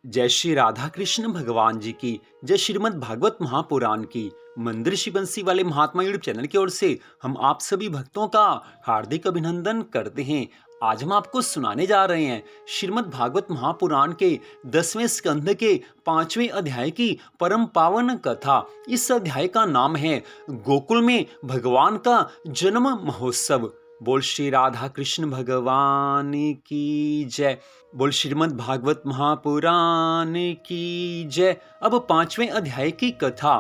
जय श्री राधा कृष्ण भगवान जी की। जय श्रीमद् भागवत महापुराण की। मंदिर शिव बंसी वाले महात्मा यूट्यूब चैनल की ओर से हम आप सभी भक्तों का हार्दिक अभिनंदन करते हैं। आज हम आपको सुनाने जा रहे हैं श्रीमद् भागवत महापुराण के 10वें स्कंध के 5वें अध्याय की परम पावन कथा। इस अध्याय का नाम है गोकुल में भगवान का जन्म महोत्सव। बोल श्री राधा कृष्ण भगवान की जय। बोल श्रीमद् भागवत महापुराण की जय। अब 5वें अध्याय की कथा।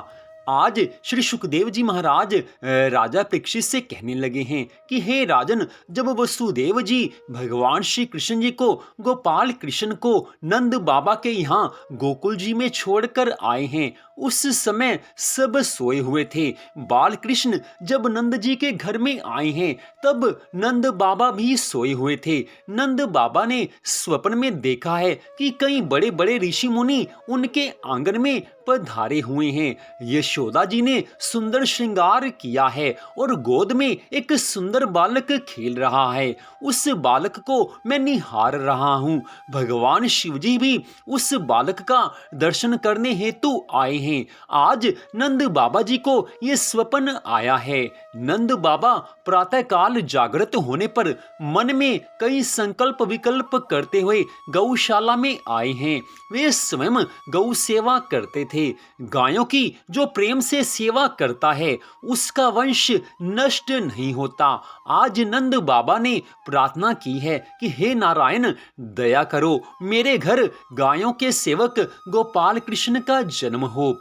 आज श्री सुखदेव जी महाराज राजा परीक्षित से कहने लगे हैं कि हे राजन, जब वसुदेव जी भगवान श्री कृष्ण जी को गोपाल कृष्ण को नंद बाबा के यहाँ गोकुल जी में छोड़कर आए हैं, उस समय सब सोए हुए थे। बाल कृष्ण जब नंद जी के घर में आए हैं तब नंद बाबा भी सोए हुए थे। नंद बाबा ने स्वप्न में देखा है कि कई बड़े बड़े ऋषि मुनि उनके आंगन में पधारे हुए हैं। यशोदा जी ने सुंदर श्रृंगार किया है और गोद में एक सुंदर बालक खेल रहा है। उस बालक को मैं निहार रहा हूँ। भगवान शिव जी भी उस बालक का दर्शन करने हेतु आए हैं। आज नंद बाबा जी को ये स्वप्न आया है। नंद बाबा प्रातःकाल जागृत होने पर मन में कई संकल्प विकल्प करते हुए गौशाला में आए हैं। वे स्वयं गौ सेवा करते थे। गायों की जो प्रेम से सेवा करता है उसका वंश नष्ट नहीं होता। आज नंद बाबा ने प्रार्थना की है कि हे नारायण, दया करो, मेरे घर गायों के सेवक गोपाल कृष्ण का जन्म हो।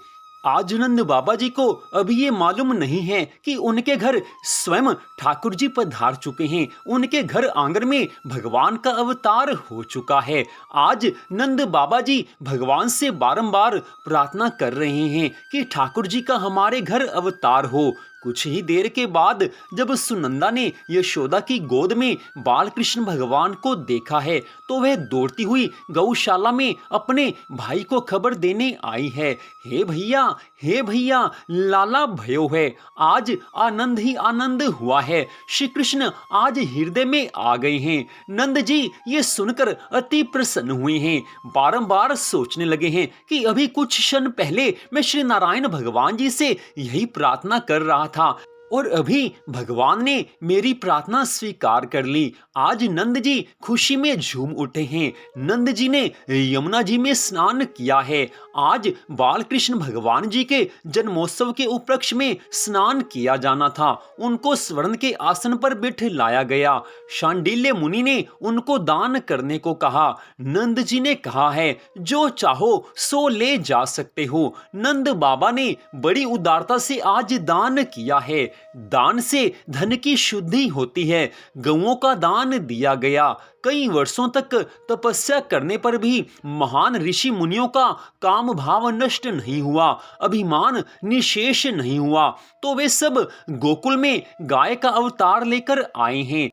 आज नंद बाबा जी को अभी ये मालूम नहीं है कि उनके घर स्वयं ठाकुर जी पधार चुके हैं। उनके घर आंगन में भगवान का अवतार हो चुका है। आज नंद बाबा जी भगवान से बारंबार प्रार्थना कर रहे हैं कि ठाकुर जी का हमारे घर अवतार हो। कुछ ही देर के बाद जब सुनंदा ने यशोदा की गोद में बाल कृष्ण भगवान को देखा है तो वह दौड़ती हुई गौशाला में अपने भाई को खबर देने आई है। हे भैया, हे भैया, लाला भयो है। आज आनंद ही आनंद हुआ है। श्री कृष्ण आज हृदय में आ गए हैं। नंद जी ये सुनकर अति प्रसन्न हुए हैं। बारंबार सोचने लगे हैं कि अभी कुछ क्षण पहले मैं श्री नारायण भगवान जी से यही प्रार्थना कर रहा था और अभी भगवान ने मेरी प्रार्थना स्वीकार कर ली। आज नंद जी खुशी में झूम उठे हैं। नंद जी ने यमुना जी में स्नान किया है। आज बाल कृष्ण भगवान जी के जन्मोत्सव के उपलक्ष्य में स्नान किया जाना था। उनको स्वर्ण के आसन पर बिठाया गया। शांडिल्य मुनि ने उनको दान करने को कहा। नंद जी ने कहा है, जो चाहो सो ले जा सकते हो। नंद बाबा ने बड़ी उदारता से आज दान किया है। दान से धन की शुद्धि होती है। गौओं का दान दिया गया। कई वर्षों तक तपस्या करने पर भी महान ऋषि मुनियों का काम भाव नष्ट नहीं हुआ, अभिमान निशेष नहीं हुआ, तो वे सब गोकुल में गाय का अवतार लेकर आए हैं।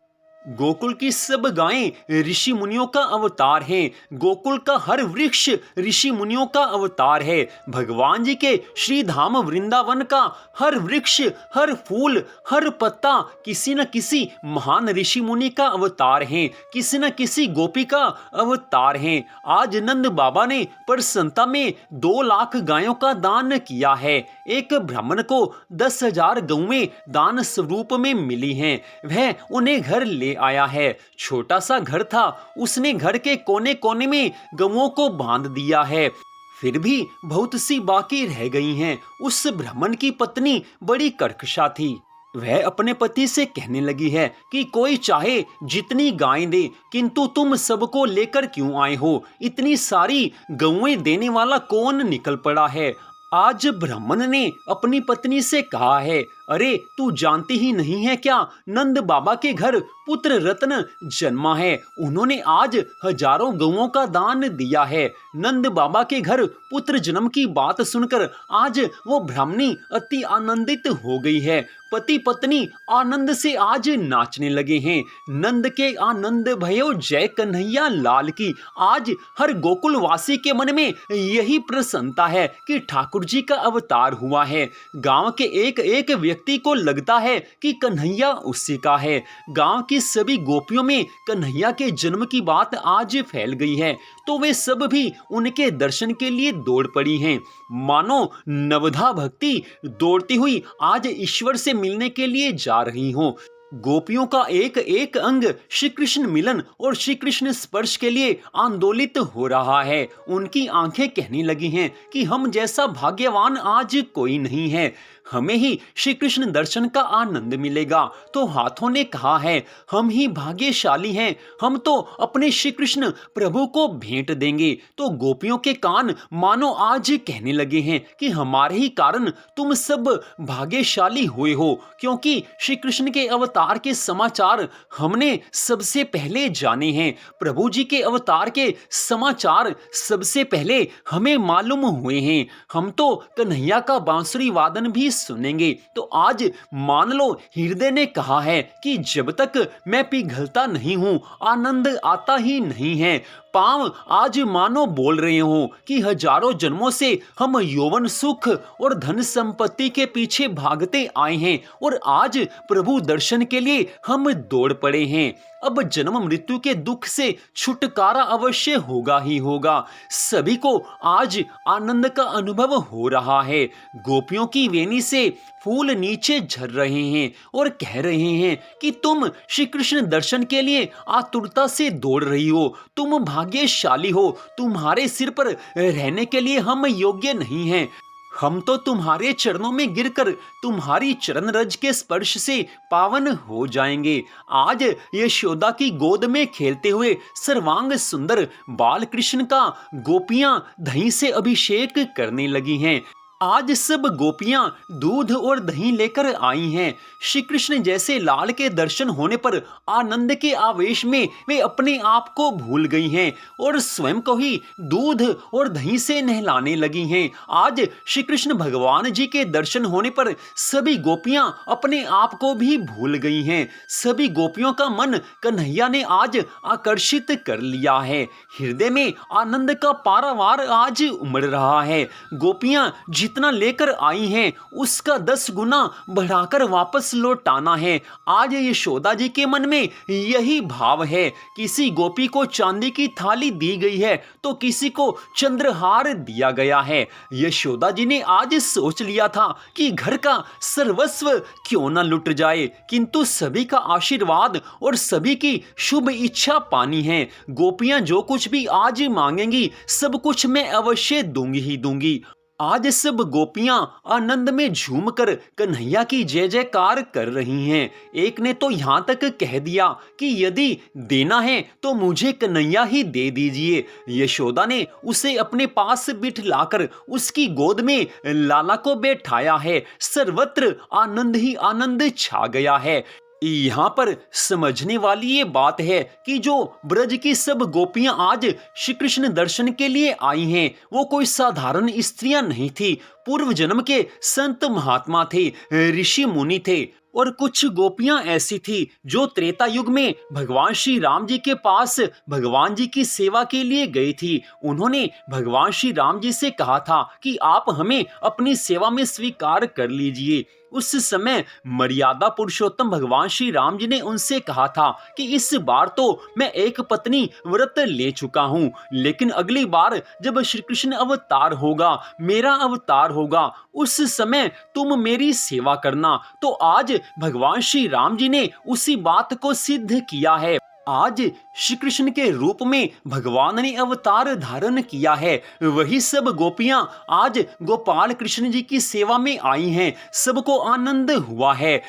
गोकुल की सब गायें ऋषि मुनियों का अवतार हैं। गोकुल का हर वृक्ष ऋषि मुनियों का अवतार है। भगवान जी के श्री धाम वृंदावन का हर वृक्ष, हर फूल, हर पत्ता किसी न किसी महान ऋषि मुनि का अवतार है, किसी न किसी गोपी का अवतार है। आज नंद बाबा ने प्रसन्नता में 2 लाख गायों का दान किया है। एक ब्राह्मण को 10,000 गौएं दान स्वरूप में मिली हैं। वह उन्हें घर ले आया है। छोटा सा घर था, उसने घर के कोने कोने में गौओं को बांध दिया है। फिर भी बहुत सी बाकी रह गई हैं। उस ब्राह्मण की पत्नी बड़ी कर्कशा थी। वह अपने पति से कहने लगी है कि कोई चाहे जितनी गायें दे, किंतु तुम सबको लेकर क्यों आए हो? इतनी सारी गौएं देने वाला कौन निकल पड़ा है? आज ब्राह्मण ने अपनी पत्नी से कहा है, अरे तू जानती ही नहीं है क्या, नंद बाबा के घर पुत्र रत्न जन्मा है। उन्होंने आज हजारों गौओं का दान दिया है। नंद बाबा के घर पुत्र जन्म की बात सुनकर आज वो ब्राह्मणी अति आनंदित हो गई है। पति पत्नी आनंद से आज नाचने लगे हैं। नंद के आनंद भयो जय कन्हैया लाल की। आज हर गोकुल वासी के मन में यही प्रसन्नता है कि ठाकुर जी का अवतार हुआ है। गांव के एक एक व्यक्ति व्यक्ति को लगता है कि कन्हैया उसी का है। गांव की सभी गोपियों में कन्हैया के जन्म की बात आज फैल गई है, तो वे सब भी उनके दर्शन के लिए दौड़ पड़ी हैं। मानो नवधा भक्ति दौड़ती हुई आज ईश्वर से मिलने के लिए जा रही हो। गोपियों का एक एक अंग श्री कृष्ण मिलन और श्री कृष्ण स्पर्श के लिए आंदोलित हो रहा है। उनकी आंखें कहने लगी हैं कि हम जैसा भाग्यवान आज कोई नहीं है, हमें ही श्री कृष्ण दर्शन का आनंद मिलेगा। तो हाथों ने कहा है, हम ही भाग्यशाली हैं, हम तो अपने श्री कृष्ण प्रभु को भेंट देंगे। तो गोपियों के कान मानो आज कहने लगे हैं कि हमारे ही कारण तुम सब भाग्यशाली हुए हो, क्योंकि श्री कृष्ण के अवतार के समाचार हमने सबसे पहले जाने हैं। प्रभु जी के अवतार के समाचार सबसे पहले हमें मालूम हुए हैं। हम तो कन्हैया का बांसुरी वादन भी सुनेंगे। तो आज मान लो हृदय ने कहा है कि जब तक मैं पिघलता नहीं हूं, आनंद आता ही नहीं है। पांव आज मानो बोल रहे हो कि हजारों जन्मों से हम यौवन सुख और धन संपत्ति के पीछे भागते आए हैं और आज प्रभु दर्शन के लिए हम दौड़ पड़े हैं। अब जन्म मृत्यु के दुख से छुटकारा अवश्य होगा ही होगा। सभी को आज आनंद का अनुभव हो रहा है। गोपियों की वेणी से फूल नीचे झर रहे हैं और कह रहे हैं कि तुम श्री कृष्ण दर्शन के लिए आतुरता से दौड़ रही हो, तुम भाग्यशाली हो, तुम्हारे सिर पर रहने के लिए हम योग्य नहीं हैं। हम तो तुम्हारे चरणों में गिरकर तुम्हारी चरण रज के स्पर्श से पावन हो जाएंगे। आज यशोदा की गोद में खेलते हुए सर्वांग सुंदर बाल कृष्ण का गोपियां दही से अभिषेक करने लगी हैं। आज सब गोपियां दूध और दही लेकर आई हैं। श्री कृष्ण जैसे लाल के दर्शन होने पर आनंद के आवेश में वे अपने आप को भूल गई हैं और स्वयं को ही दूध और दही से नहलाने लगी हैं। आज श्री कृष्ण भगवान जी के दर्शन होने पर सभी गोपियां अपने आप को भी भूल गई हैं। सभी गोपियों का मन कन्हैया ने आज आकर्षित कर लिया है। हृदय में आनंद का पारावार आज उमड़ रहा है। गोपियां जितना लेकर आई हैं उसका 10 गुना बढ़ाकर वापस लौटाना है। आज यशोदा जी के मन में यही भाव है। किसी गोपी को चांदी की थाली दी गई है तो किसी को चंद्रहार दिया गया है। यशोदा जी ने आज सोच लिया था कि घर का सर्वस्व क्यों न लुट जाए, किंतु सभी का आशीर्वाद और सभी की शुभ इच्छा पानी है। गोपियां जो कुछ भी आज मांगेंगी सब कुछ मैं अवश्य दूंगी ही दूंगी। आज सब गोपियां आनंद में झूमकर कन्हैया की जय जयकार कर रही हैं। एक ने तो यहाँ तक कह दिया कि यदि देना है तो मुझे कन्हैया ही दे दीजिए। यशोदा ने उसे अपने पास बिठलाकर उसकी गोद में लाला को बैठाया है। सर्वत्र आनंद ही आनंद छा गया है। यहाँ पर समझने वाली ये बात है कि जो ब्रज की सब गोपियां आज श्री कृष्ण दर्शन के लिए आई हैं, वो कोई साधारण स्त्रियां नहीं थी। पूर्व जन्म के संत महात्मा थे, ऋषि मुनि थे। और कुछ गोपियां ऐसी थी जो त्रेता युग में भगवान श्री राम जी के पास भगवान जी की सेवा के लिए गई थी। उन्होंने भगवान श्री राम जी से कहा था कि आप हमें अपनी सेवा में स्वीकार कर लीजिए। उस समय मर्यादा पुरुषोत्तम भगवान श्री राम जी ने उनसे कहा था कि इस बार तो मैं एक पत्नी व्रत ले चुका हूँ, लेकिन अगली बार जब श्री कृष्ण अवतार होगा, मेरा अवतार होगा, उस समय तुम मेरी सेवा करना। तो आज भगवान श्री राम जी ने उसी बात को सिद्ध किया है। आज श्री कृष्ण के रूप में भगवान ने अवतार धारण किया है। वही सब गोपियां आज गोपाल कृष्ण जी की सेवा में आई हैं। सबको आनंद हुआ है।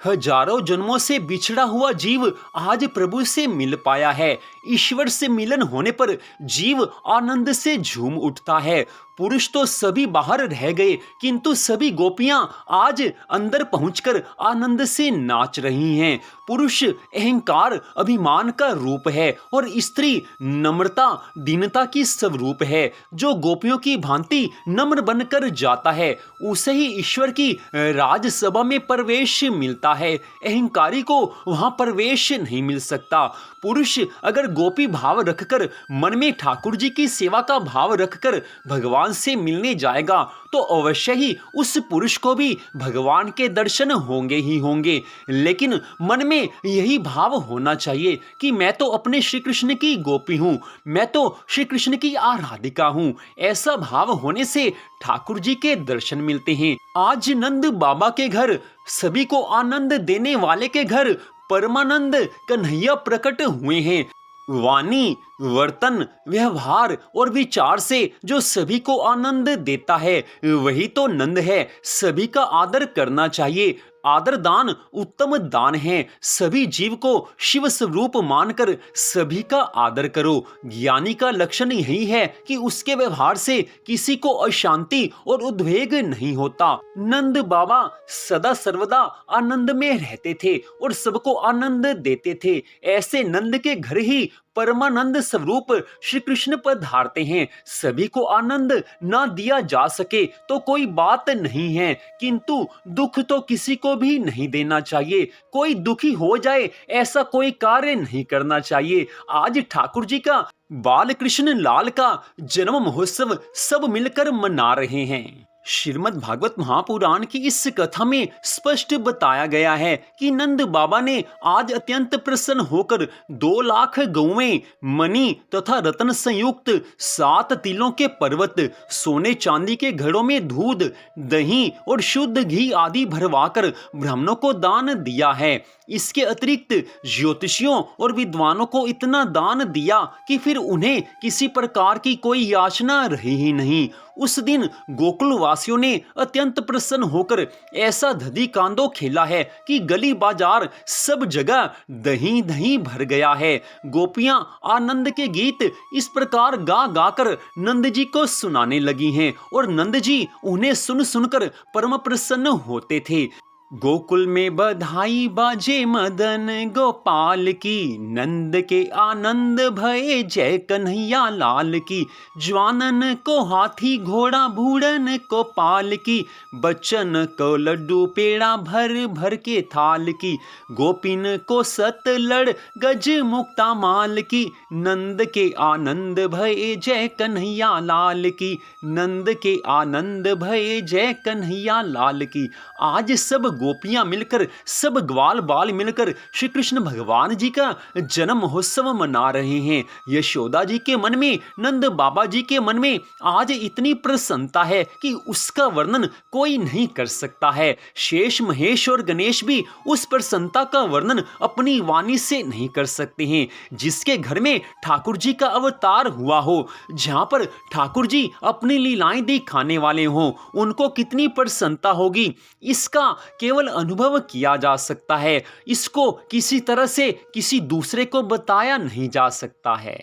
हजारों जन्मों से बिछड़ा हुआ जीव आज प्रभु से मिल पाया है। ईश्वर से मिलन होने पर जीव आनंद से झूम उठता है। पुरुष तो सभी बाहर रह गए, किंतु सभी गोपियां आज अंदर पहुंचकर आनंद से नाच रही हैं। पुरुष अहंकार अभिमान का रूप है और स्त्री नम्रता दीनता की स्वरूप है। जो गोपियों की भांति नम्र बनकर जाता है उसे ही ईश्वर की राजसभा में प्रवेश मिलता है। अहंकारी को वहां प्रवेश नहीं मिल सकता। पुरुष अगर गोपी भाव रखकर मन में ठाकुर जी की सेवा का भाव रखकर भगवान भगवान से मिलने जाएगा तो अवश्य ही उस पुरुष को भी भगवान के दर्शन होंगे ही होंगे। लेकिन मन में यही भाव होना चाहिए कि मैं तो अपने श्री कृष्ण की गोपी हूँ, मैं तो श्री कृष्ण की आराधिका हूँ। ऐसा भाव होने से ठाकुर जी के दर्शन मिलते हैं। आज नंद बाबा के घर, सभी को आनंद देने वाले के घर परमानंद कन्हैया प्रकट हुए हैं। वाणी, वर्तन, व्यवहार और विचार से जो सभी को आनंद देता है वही तो नंद है। सभी का आदर करना चाहिए। आदर दान उत्तम दान है। सभी जीव को शिव स्वरूप मानकर सभी का आदर करो। ज्ञानी का लक्षण यही है कि उसके व्यवहार से किसी को अशांति और उद्वेग नहीं होता। नंद बाबा सदा सर्वदा आनंद में रहते थे और सबको आनंद देते थे। ऐसे नंद के घर ही परमानंद स्वरूप श्री कृष्ण पधारते हैं। सभी को आनंद ना दिया जा सके तो कोई बात नहीं है, किंतु दुख तो किसी को भी नहीं देना चाहिए। कोई दुखी हो जाए ऐसा कोई कार्य नहीं करना चाहिए। आज ठाकुर जी का बाल कृष्ण लाल का जन्म महोत्सव सब मिलकर मना रहे हैं। श्रीमद् भागवत महापुराण की इस कथा में स्पष्ट बताया गया है कि नंद बाबा ने आज अत्यंत प्रसन्न होकर 2 लाख गौवें, मणि तथा रत्न संयुक्त 7 तिलों के पर्वत, सोने चांदी के घड़ों में दूध, दही और शुद्ध घी आदि भरवाकर ब्राह्मणों को दान दिया है। इसके अतिरिक्त ज्योतिषियों और विद्वानों को इतना दान दिया कि फिर उन्हें किसी प्रकार की कोई याचना रही ही नहीं। उस दिन गोकुल वासियों ने अत्यंत प्रसन्न होकर ऐसा धदी कांदो खेला है कि गली बाजार सब जगह दही दही भर गया है। गोपियां आनंद के गीत इस प्रकार गा गाकर नंद जी को सुनाने लगी हैं और नंद जी उन्हें सुन सुनकर परम प्रसन्न होते थे। गोकुल में बधाई बाजे मदन गोपाल की, नंद के आनंद भये जय कन्हैया लाल की। ज्वानन को हाथी घोड़ा बूढ़न को पाल की, बच्चन को लड्डू पेड़ा भर भर के थाल की। गोपिन को सत लड़ गज मुक्ता माल की, नंद के आनंद भये जय कन्हैया लाल की। नंद के आनंद भये जय कन्हैया लाल की। आज सब गोपियां मिलकर, सब ग्वाल बाल मिलकर श्री कृष्ण भगवान जी का जन्म महोत्सव मना रहे हैं। यशोदा जी के मन में, नंद बाबा जी के मन में आज इतनी प्रसन्नता है कि उसका वर्णन कोई नहीं कर सकता है। शेष, महेश और गणेश भी उस प्रसन्नता का वर्णन अपनी वाणी से नहीं कर सकते हैं। जिसके घर में ठाकुर जी का अवतार हुआ हो, जहां पर ठाकुर जी अपनी लीलाएं दिखाने वाले हों, उनको कितनी प्रसन्नता होगी इसका केवल अनुभव किया जा सकता है। इसको किसी तरह से किसी दूसरे को बताया नहीं जा सकता है।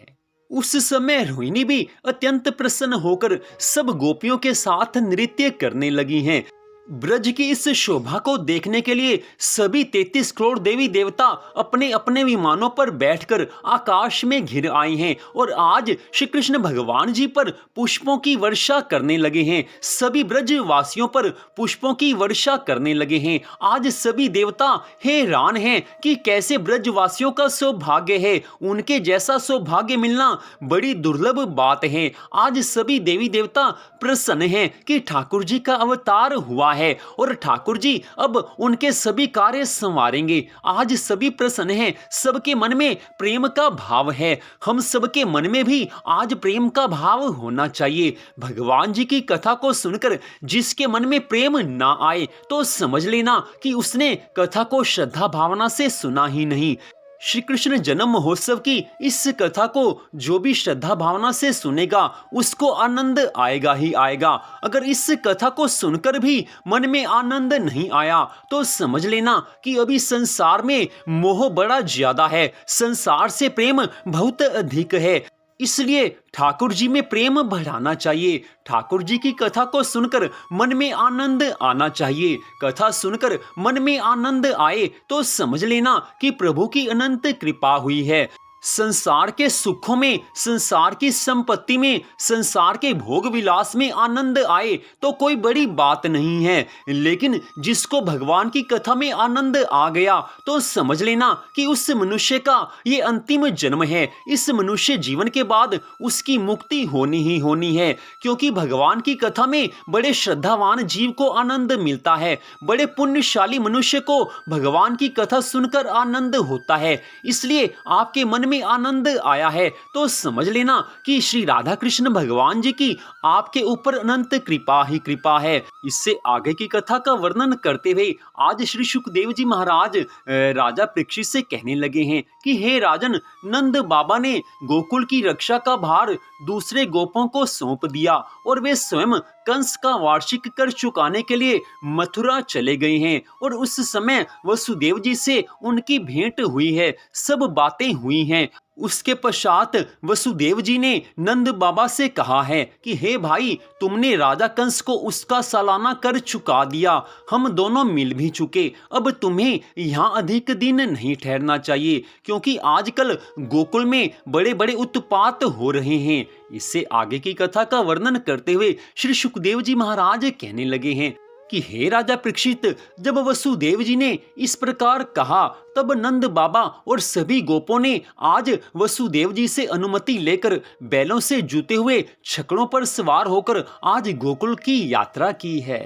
उस समय रोहिणी भी अत्यंत प्रसन्न होकर सब गोपियों के साथ नृत्य करने लगी हैं। ब्रज की इस शोभा को देखने के लिए सभी 33 करोड़ देवी देवता अपने अपने विमानों पर बैठकर आकाश में घिर आए हैं और आज श्री कृष्ण भगवान जी पर पुष्पों की वर्षा करने लगे हैं। सभी ब्रज वासियों पर पुष्पों की वर्षा करने लगे हैं। आज सभी देवता हैरान हैं कि कैसे ब्रजवासियों का सौभाग्य है। उनके जैसा सौभाग्य मिलना बड़ी दुर्लभ बात है। आज सभी देवी देवता प्रसन्न हैं कि ठाकुर जी का अवतार हुआ है और ठाकुर जी अब उनके सभी कार्य संवारेंगे। आज सभी प्रसन्न हैं, सबके मन में प्रेम का भाव है। हम सबके मन में भी आज प्रेम का भाव होना चाहिए। भगवान जी की कथा को सुनकर जिसके मन में प्रेम ना आए तो समझ लेना कि उसने कथा को श्रद्धा भावना से सुना ही नहीं। श्री कृष्ण जन्म महोत्सव की इस कथा को जो भी श्रद्धा भावना से सुनेगा उसको आनंद आएगा ही आएगा। अगर इस कथा को सुनकर भी मन में आनंद नहीं आया तो समझ लेना कि अभी संसार में मोह बड़ा ज्यादा है, संसार से प्रेम बहुत अधिक है। इसलिए ठाकुर जी में प्रेम बढ़ाना चाहिए। ठाकुर जी की कथा को सुनकर मन में आनंद आना चाहिए। कथा सुनकर मन में आनंद आए तो समझ लेना कि प्रभु की अनंत कृपा हुई है। संसार के सुखों में, संसार की संपत्ति में, संसार के भोग विलास में आनंद आए तो कोई बड़ी बात नहीं है, लेकिन जिसको भगवान की कथा में आनंद आ गया तो समझ लेना कि उस मनुष्य का ये अंतिम जन्म है। इस मनुष्य जीवन के बाद उसकी मुक्ति होनी ही होनी है, क्योंकि भगवान की कथा में बड़े श्रद्धावान जीव को आनंद मिलता है, बड़े पुण्यशाली मनुष्य को भगवान की कथा सुनकर आनंद होता है। इसलिए आपके मन में आनंद आया है तो समझ लेना कि श्री राधा कृष्ण भगवान जी की आपके ऊपर अनंत कृपा ही कृपा है। इससे आगे की कथा का वर्णन करते हुए आज श्री सुखदेव जी महाराज राजा परीक्षित से कहने लगे हैं कि हे राजन, नंद बाबा ने गोकुल की रक्षा का भार दूसरे गोपों को सौंप दिया और वे स्वयं कंस का वार्षिक कर चुकाने के लिए मथुरा चले गए हैं, और उस समय वसुदेव जी से उनकी भेंट हुई है, सब बातें हुई हैं। उसके पश्चात वसुदेव जी ने नंद बाबा से कहा है कि हे भाई, तुमने राजा कंस को उसका सालाना कर चुका दिया, हम दोनों मिल भी चुके, अब तुम्हें यहाँ अधिक दिन नहीं ठहरना चाहिए, क्योंकि आजकल गोकुल में बड़े बड़े उत्पात हो रहे हैं। इससे आगे की कथा का वर्णन करते हुए श्री सुखदेव जी महाराज कहने लगे हैं कि हे राजा परीक्षित, जब वसुदेव जी ने इस प्रकार कहा तब नंद बाबा और सभी गोपों ने आज वसुदेव जी से अनुमति लेकर बैलों से जुते हुए छकड़ों पर सवार होकर आज गोकुल की यात्रा की है।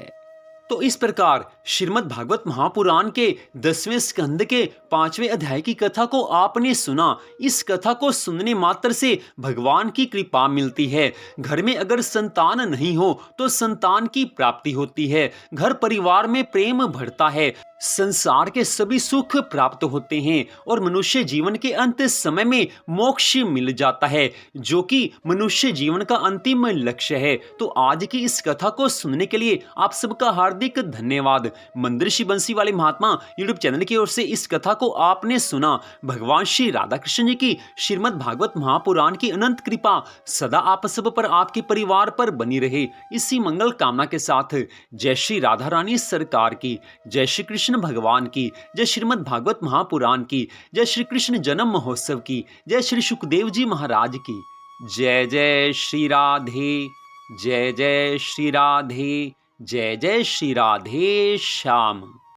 तो इस प्रकार श्रीमद् भागवत महापुराण के 10वें स्कंद के 5वें अध्याय की कथा को आपने सुना। इस कथा को सुनने मात्र से भगवान की कृपा मिलती है। घर में अगर संतान नहीं हो तो संतान की प्राप्ति होती है, घर परिवार में प्रेम बढ़ता है, संसार के सभी सुख प्राप्त होते हैं और मनुष्य जीवन के अंत समय में मोक्ष मिल जाता है, जो कि मनुष्य जीवन का अंतिम लक्ष्य है। तो आज की इस कथा को सुनने के लिए आप सबका हार्दिक धन्यवाद। मंदिर श्री बंसी वाले महात्मा यूट्यूब चैनल की ओर से इस कथा को आपने सुना। भगवान श्री राधा कृष्ण जी की श्रीमद् भागवत महापुराण की अनंत कृपा सदा आप सब पर, आपके परिवार पर बनी रहे, इसी मंगल कामना के साथ जय श्री राधा रानी सरकार की, जय श्री कृष्ण भगवान की, जय श्रीमद् भागवत महापुराण की, जय श्री कृष्ण जन्म महोत्सव की, जय श्री सुखदेव जी महाराज की। जय जय श्री राधे, जय जय श्री राधे, जय जय श्री राधे श्याम।